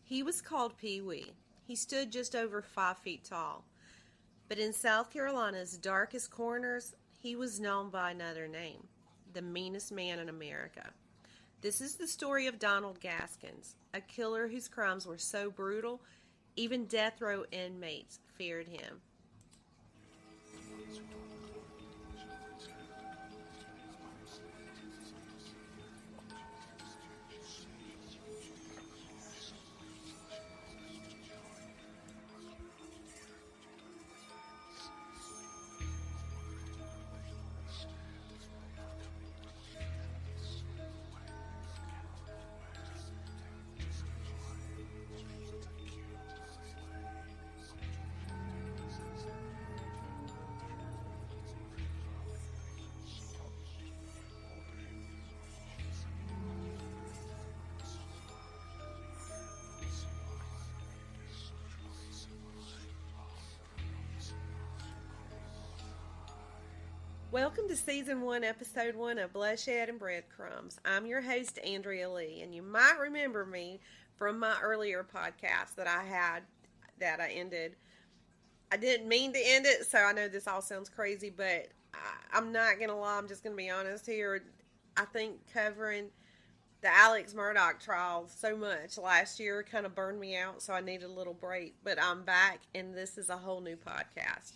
He was called Pee Wee. He stood just over 5 feet tall. But in South Carolina's darkest corners, he was known by another name, the meanest man in America. This is the story of Donald Gaskins, a killer whose crimes were so brutal, even death row inmates feared him. Welcome to Season 1, Episode 1 of Bloodshed and Breadcrumbs. I'm your host, Andrea Lee, and you might remember me from my earlier podcast that I ended. I didn't mean to end it, so I know this all sounds crazy, but I'm not going to lie, I'm just going to be honest here. I think covering the Alex Murdaugh trial so much last year kind of burned me out, so I needed a little break, but I'm back, and this is a whole new podcast.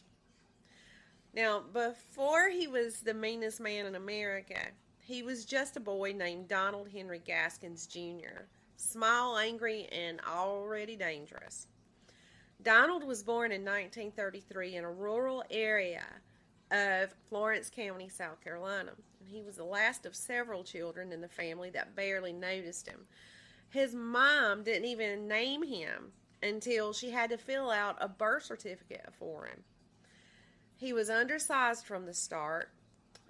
Now, before he was the meanest man in America, he was just a boy named Donald Henry Gaskins Jr., small, angry, and already dangerous. Donald was born in 1933 in a rural area of Florence County, South Carolina. And he was the last of several children in the family that barely noticed him. His mom didn't even name him until she had to fill out a birth certificate for him. He was undersized from the start,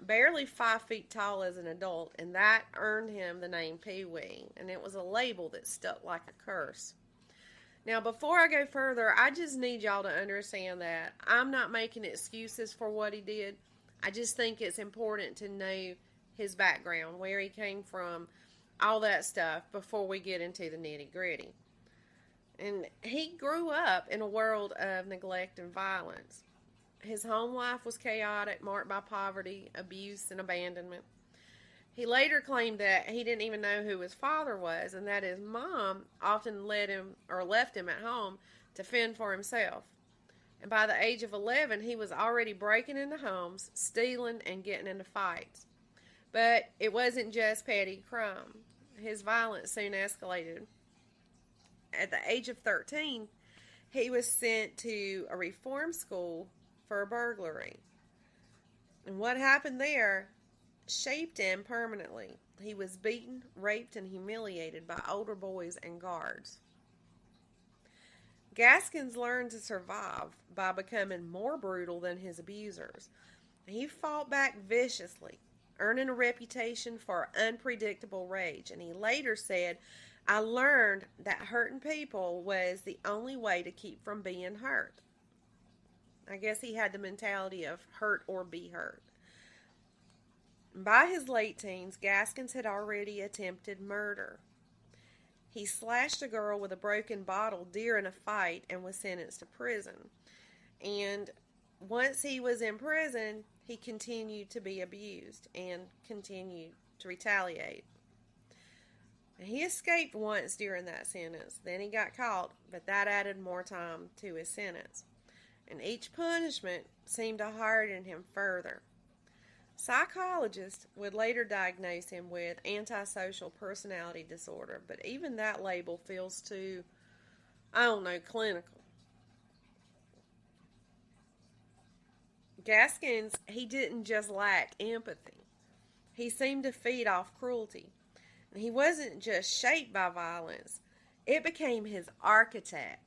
barely 5 feet tall as an adult, and that earned him the name Pee Wee, and it was a label that stuck like a curse. Now, before I go further, I just need y'all to understand that I'm not making excuses for what he did. I just think it's important to know his background, where he came from, all that stuff, before we get into the nitty-gritty. And he grew up in a world of neglect and violence. His home life was chaotic, marked by poverty, abuse, and abandonment. He later claimed that he didn't even know who his father was, and that his mom often left him at home to fend for himself. And by the age of 11, he was already breaking into homes, stealing, and getting into fights. But it wasn't just petty crime. His violence soon escalated. At the age of 13, he was sent to a reform school for a burglary. And what happened there shaped him permanently. He was beaten, raped, and humiliated by older boys and guards. Gaskins learned to survive by becoming more brutal than his abusers. He fought back viciously, earning a reputation for unpredictable rage. And he later said, "I learned that hurting people was the only way to keep from being hurt." I guess he had the mentality of hurt or be hurt. By his late teens, Gaskins had already attempted murder. He slashed a girl with a broken bottle during a fight and was sentenced to prison. And once he was in prison, he continued to be abused and continued to retaliate. He escaped once during that sentence. Then he got caught, but that added more time to his sentence. And each punishment seemed to harden him further. Psychologists would later diagnose him with antisocial personality disorder, but even that label feels too, clinical. Gaskins, he didn't just lack empathy. He seemed to feed off cruelty. And he wasn't just shaped by violence. It became his archetype.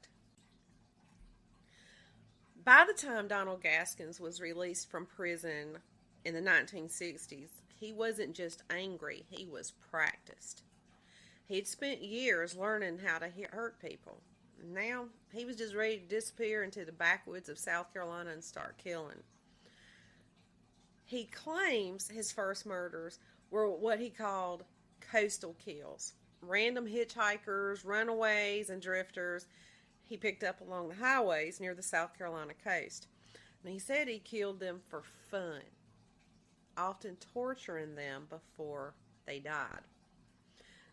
By the time Donald Gaskins was released from prison in the 1960s, he wasn't just angry, he was practiced. He'd spent years learning how to hurt people. Now, he was just ready to disappear into the backwoods of South Carolina and start killing. He claims his first murders were what he called coastal kills. random hitchhikers, runaways, and drifters he picked up along the highways near the South Carolina coast. And he said he killed them for fun, often torturing them before they died.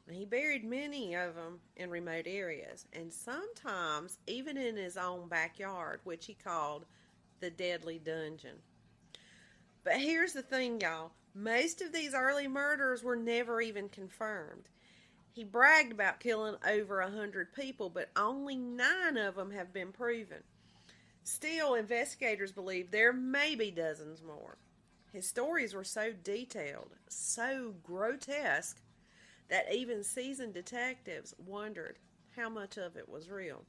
And he buried many of them in remote areas, and sometimes even in his own backyard, which he called the Deadly Dungeon. But here's the thing, y'all. Most of these early murders were never even confirmed. He bragged about killing over 100 people, but only 9 of them have been proven. Still, investigators believe there may be dozens more. His stories were so detailed, so grotesque, that even seasoned detectives wondered how much of it was real.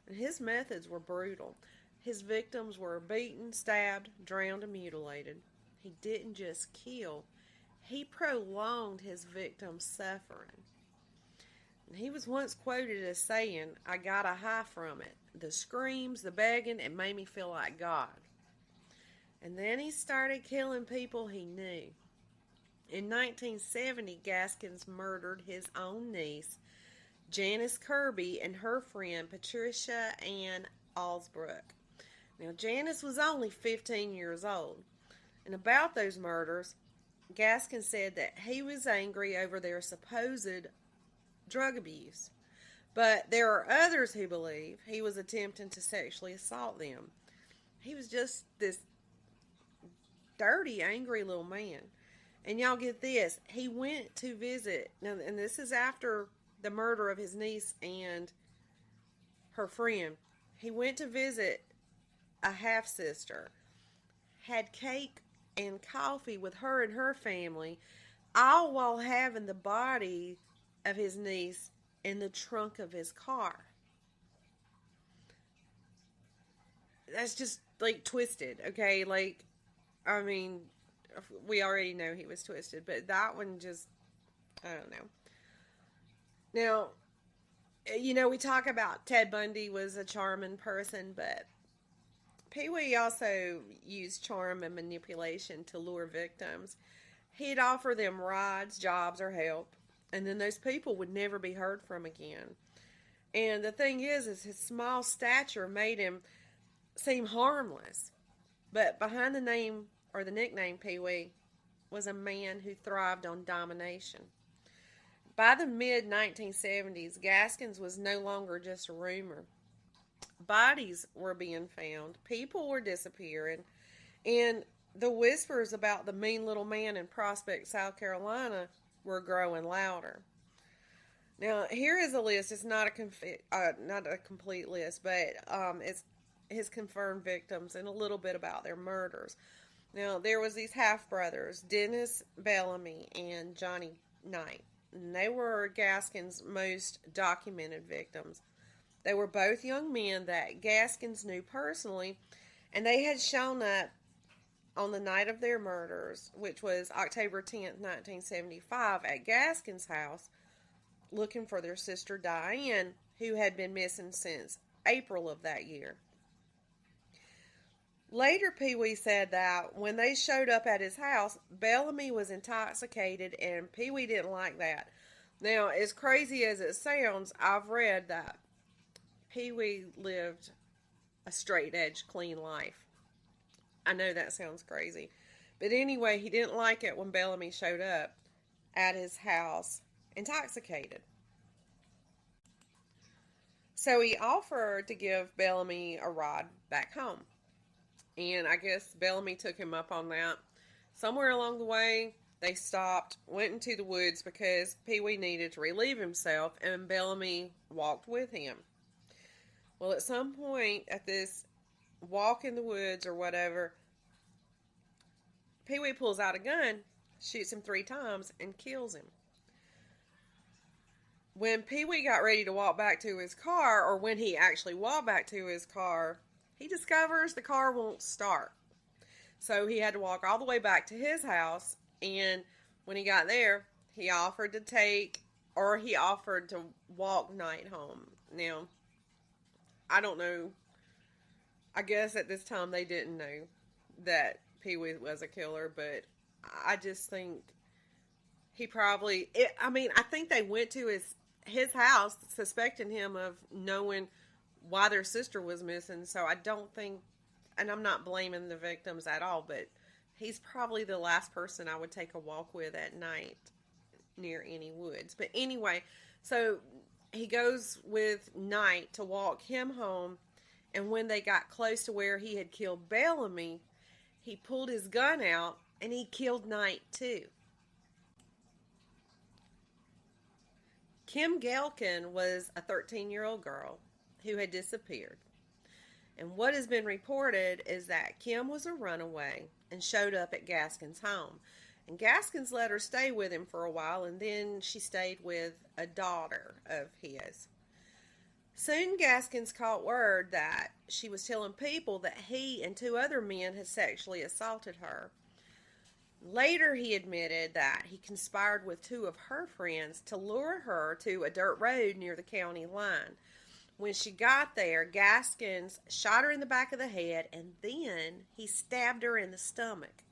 And his methods were brutal. His victims were beaten, stabbed, drowned, and mutilated. He didn't just kill, he prolonged his victims' suffering. And he was once quoted as saying, "I got a high from it. The screams, the begging, it made me feel like God." And then he started killing people he knew. In 1970, Gaskins murdered his own niece, Janice Kirby, and her friend, Patricia Ann Alsbrook. Now, Janice was only 15 years old. And about those murders, Gaskins said that he was angry over their supposed drug abuse. But there are others who believe he was attempting to sexually assault them. He was just this dirty, angry little man. And y'all get this, he went to visit, now, and this is after the murder of his niece and her friend. He went to visit a half-sister, had cake and coffee with her and her family, all while having the body of his niece in the trunk of his car. That's just like twisted, okay? Like, I mean, we already know he was twisted, but that one just, I don't know. Now, you know, we talk about Ted Bundy was a charming person, but Pee Wee also used charm and manipulation to lure victims. He'd offer them rides, jobs, or help, and then those people would never be heard from again. And the thing is his small stature made him seem harmless. But behind the name or the nickname Pee Wee was a man who thrived on domination. By the mid-1970s, Gaskins was no longer just a rumor. Bodies were being found, people were disappearing, and the whispers about the mean little man in Prospect, South Carolina were growing louder. Now, here is a list. It's not a complete list, but it's his confirmed victims and a little bit about their murders. Now, there was these half-brothers, Dennis Bellamy and Johnny Knight. And they were Gaskins' most documented victims. They were both young men that Gaskins knew personally, and they had shown up on the night of their murders, which was October 10th, 1975, at Gaskins' house, looking for their sister Diane, who had been missing since April of that year. Later, Pee Wee said that when they showed up at his house, Bellamy was intoxicated, and Pee Wee didn't like that. Now, as crazy as it sounds, I've read that Pee Wee lived a straight-edge, clean life. I know that sounds crazy. But anyway, he didn't like it when Bellamy showed up at his house intoxicated. So he offered to give Bellamy a ride back home. And I guess Bellamy took him up on that. Somewhere along the way, they stopped, went into the woods because Pee Wee needed to relieve himself, and Bellamy walked with him. Well, at some point at this walk in the woods or whatever, Pee Wee pulls out a gun, shoots him 3 times, and kills him. When Pee Wee got ready to walk back to his car, or when he actually walked back to his car, he discovers the car won't start. So he had to walk all the way back to his house, and when he got there, he offered to walk Knight home. Now, I don't know. I guess at this time they didn't know that Pee Wee was a killer, but I just think He probably, I think they went to his house suspecting him of knowing why their sister was missing. So I don't think, and I'm not blaming the victims at all, but he's probably the last person I would take a walk with at night near any woods. But anyway, so he goes with Knight to walk him home, and when they got close to where he had killed Bellamy, he pulled his gun out and he killed Knight too. Kim Galkin was a 13-year-old girl who had disappeared. And what has been reported is that Kim was a runaway and showed up at Gaskins' home. And Gaskins let her stay with him for a while, and then she stayed with a daughter of his. Soon Gaskins caught word that she was telling people that he and two other men had sexually assaulted her. Later, he admitted that he conspired with two of her friends to lure her to a dirt road near the county line. When she got there, Gaskins shot her in the back of the head, and then he stabbed her in the stomach.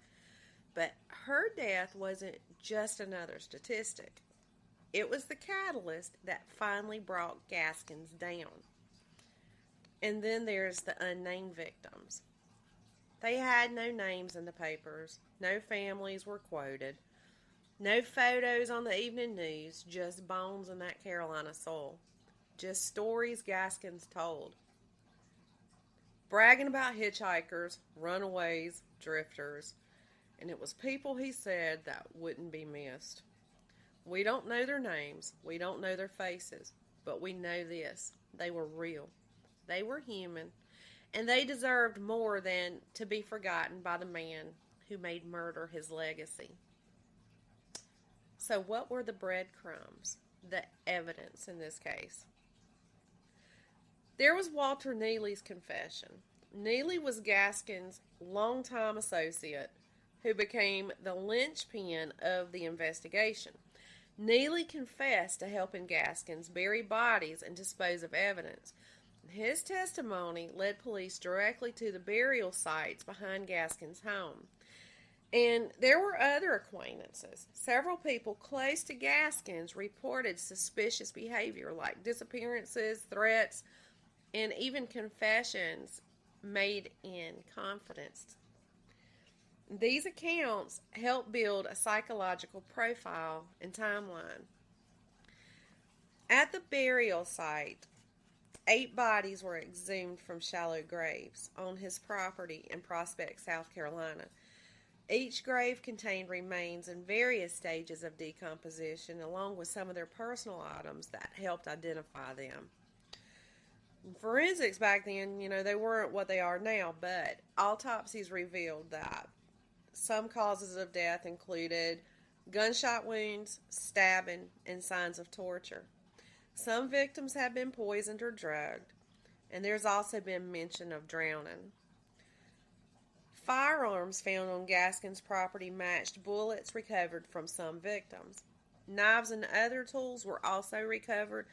But her death wasn't just another statistic. It was the catalyst that finally brought Gaskins down. And then there's the unnamed victims. They had no names in the papers. No families were quoted. No photos on the evening news. Just bones in that Carolina soil. Just stories Gaskins told. Bragging about hitchhikers, runaways, drifters. And it was people, he said, that wouldn't be missed. We don't know their names. We don't know their faces. But we know this. They were real. They were human. And they deserved more than to be forgotten by the man who made murder his legacy. So what were the breadcrumbs, the evidence in this case? There was Walter Neely's confession. Neely was Gaskins' longtime associate who became the linchpin of the investigation. Neely confessed to helping Gaskins bury bodies and dispose of evidence. His testimony led police directly to the burial sites behind Gaskins' home. And there were other acquaintances. Several people close to Gaskins reported suspicious behavior like disappearances, threats, and even confessions made in confidence. These accounts help build a psychological profile and timeline. At the burial site, 8 bodies were exhumed from shallow graves on his property in Prospect, South Carolina. Each grave contained remains in various stages of decomposition, along with some of their personal items that helped identify them. Forensics back then, they weren't what they are now, but autopsies revealed that some causes of death included gunshot wounds, stabbing, and signs of torture. Some victims have been poisoned or drugged, and there's also been mention of drowning. Firearms found on Gaskins' property matched bullets recovered from some victims. Knives and other tools were also recovered,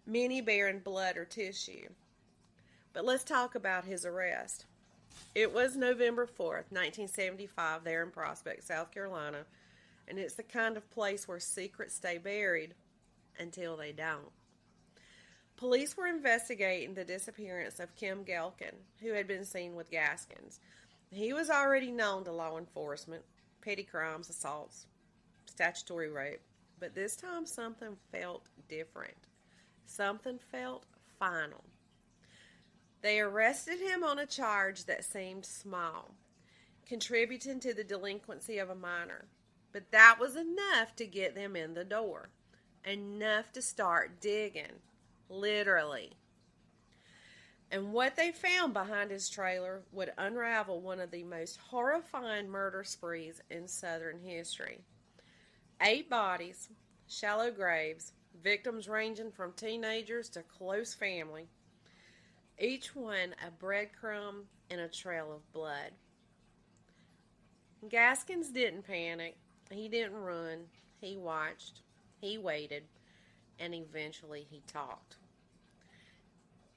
many bearing blood or tissue. But let's talk about his arrest. It was November 4th, 1975, there in Prospect, South Carolina, and it's the kind of place where secrets stay buried until they don't. Police were investigating the disappearance of Kim Galkin, who had been seen with Gaskins. He was already known to law enforcement, petty crimes, assaults, statutory rape, but this time something felt different. Something felt final. They arrested him on a charge that seemed small, contributing to the delinquency of a minor. But that was enough to get them in the door. Enough to start digging. Literally. And what they found behind his trailer would unravel one of the most horrifying murder sprees in Southern history. 8 bodies, shallow graves, victims ranging from teenagers to close family. Each one a breadcrumb and a trail of blood. Gaskins didn't panic. He didn't run. He watched. He waited. And eventually he talked.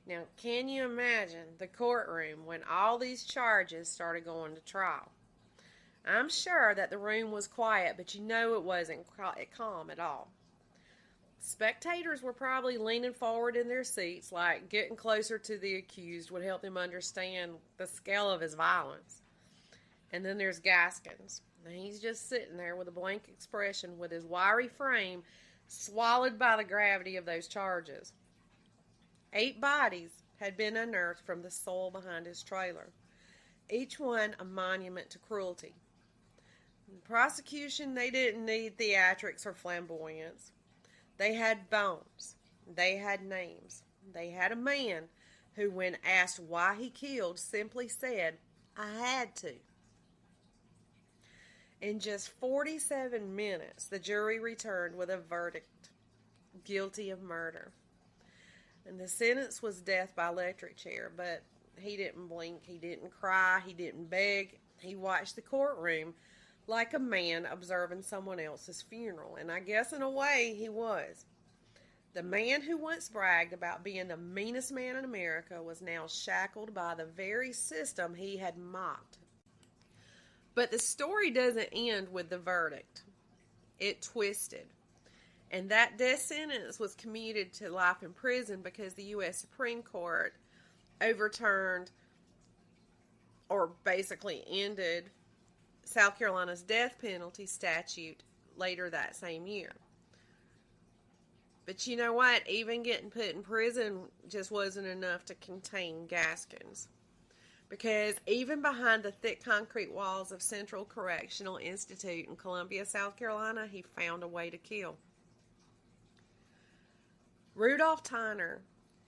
Now, can you imagine the courtroom when all these charges started going to trial? I'm sure that the room was quiet, but it wasn't calm at all. Spectators were probably leaning forward in their seats, like getting closer to the accused would help them understand the scale of his violence. And then there's Gaskins. And he's just sitting there with a blank expression, with his wiry frame swallowed by the gravity of those charges. 8 bodies had been unearthed from the soil behind his trailer, each one a monument to cruelty. In the prosecution, they didn't need theatrics or flamboyance. They had bones. They had names. They had a man who, when asked why he killed, simply said, "I had to." In just 47 minutes, the jury returned with a verdict: guilty of murder. And the sentence was death by electric chair, but he didn't blink, he didn't cry, he didn't beg. He watched the courtroom like a man observing someone else's funeral, and I guess in a way he was. The man who once bragged about being the meanest man in America was now shackled by the very system he had mocked. But the story doesn't end with the verdict. It twisted. And that death sentence was commuted to life in prison because the U.S. Supreme Court overturned, or basically ended, South Carolina's death penalty statute later that same year. But you know what? Even getting put in prison just wasn't enough to contain Gaskins. Because even behind the thick concrete walls of Central Correctional Institute in Columbia, South Carolina, he found a way to kill. Rudolph Tyner,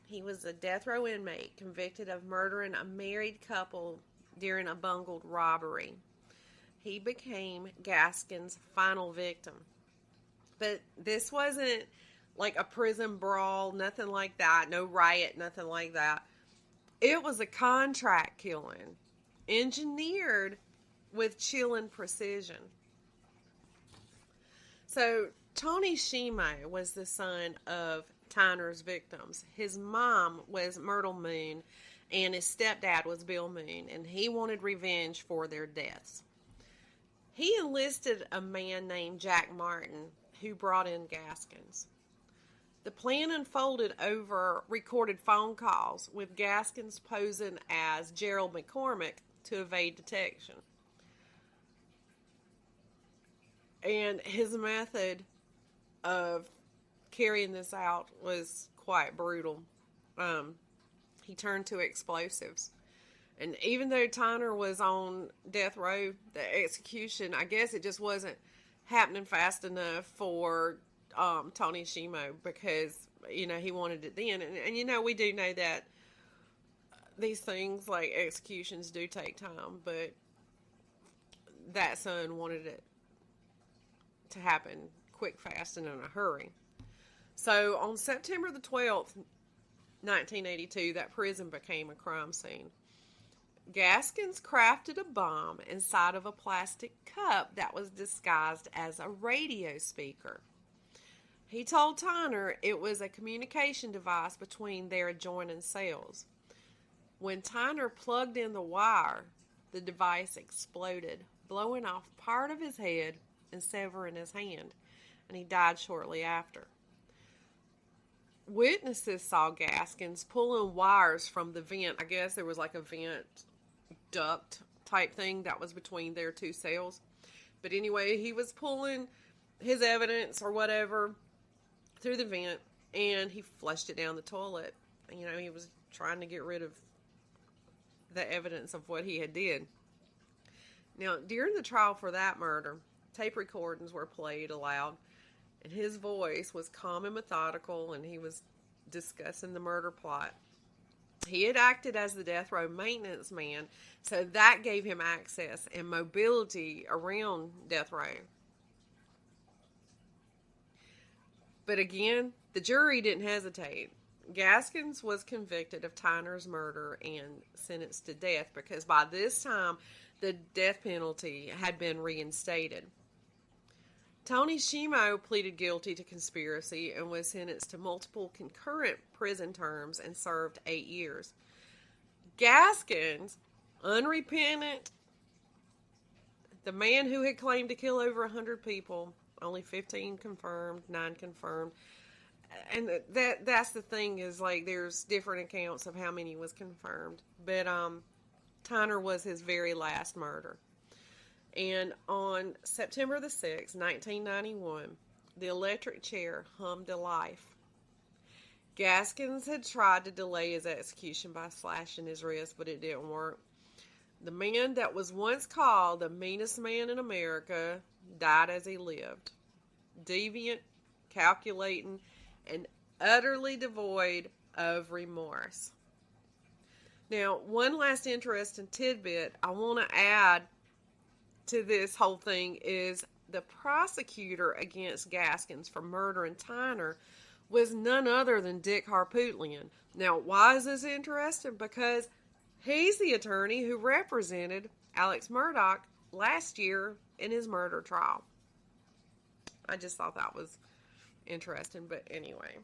he was a death row inmate convicted of murdering a married couple during a bungled robbery. He became Gaskins' final victim. But this wasn't like a prison brawl, nothing like that, no riot, nothing like that. It was a contract killing, engineered with chilling precision. So, Tony Shimo was the son of Tyner's victims. His mom was Myrtle Moon, and his stepdad was Bill Moon, and he wanted revenge for their deaths. He enlisted a man named Jack Martin, who brought in Gaskins. The plan unfolded over recorded phone calls, with Gaskins posing as Gerald McCormick to evade detection. And his method of carrying this out was quite brutal. He turned to explosives. And even though Tyner was on death row, the execution, I guess it just wasn't happening fast enough for Tony Shimo, because, he wanted it then. And we do know that these things like executions do take time, but that son wanted it to happen quick, fast, and in a hurry. So on September the 12th, 1982, that prison became a crime scene. Gaskins crafted a bomb inside of a plastic cup that was disguised as a radio speaker. He told Tyner it was a communication device between their adjoining cells. When Tyner plugged in the wire, the device exploded, blowing off part of his head and severing his hand, and he died shortly after. Witnesses saw Gaskins pulling wires from the vent. I guess there was like a vent duct type thing that was between their two cells. But anyway, he was pulling his evidence or whatever through the vent, and he flushed it down the toilet. He was trying to get rid of the evidence of what he had did. Now, during the trial for that murder, tape recordings were played aloud, and his voice was calm and methodical, and he was discussing the murder plot. He had acted as the death row maintenance man, so that gave him access and mobility around death row. But again, the jury didn't hesitate. Gaskins was convicted of Tyner's murder and sentenced to death, because by this time, the death penalty had been reinstated. Tony Shimo pleaded guilty to conspiracy and was sentenced to multiple concurrent prison terms and served 8 years. The man who had claimed to kill over 100 people, only 15 confirmed, 9 confirmed. And that's the thing is, like, there's different accounts of how many was confirmed. But Tyner was his very last murder. And on September the 6th, 1991, the electric chair hummed to life. Gaskins had tried to delay his execution by slashing his wrist, but it didn't work. The man that was once called the meanest man in America died as he lived. Deviant, calculating, and utterly devoid of remorse. Now, one last interesting tidbit I want to add to this whole thing is the prosecutor against Gaskins for murdering Tyner was none other than Dick Harpootlian. Now, why is this interesting? Because he's the attorney who represented Alex Murdaugh last year in his murder trial. I just thought that was interesting, but anyway.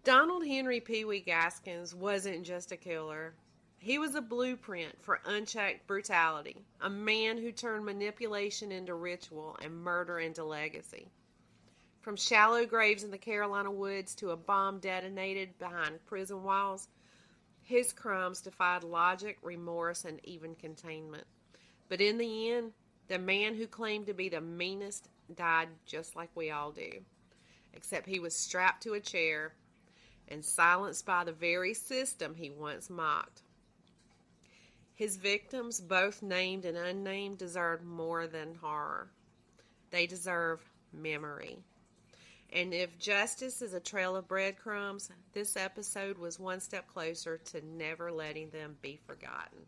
Donald Henry Pee Wee Gaskins wasn't just a killer. He was a blueprint for unchecked brutality, a man who turned manipulation into ritual and murder into legacy. From shallow graves in the Carolina woods to a bomb detonated behind prison walls, his crimes defied logic, remorse, and even containment. But in the end, the man who claimed to be the meanest died just like we all do, except he was strapped to a chair and silenced by the very system he once mocked. His victims, both named and unnamed, deserve more than horror. They deserve memory. And if justice is a trail of breadcrumbs, this episode was one step closer to never letting them be forgotten.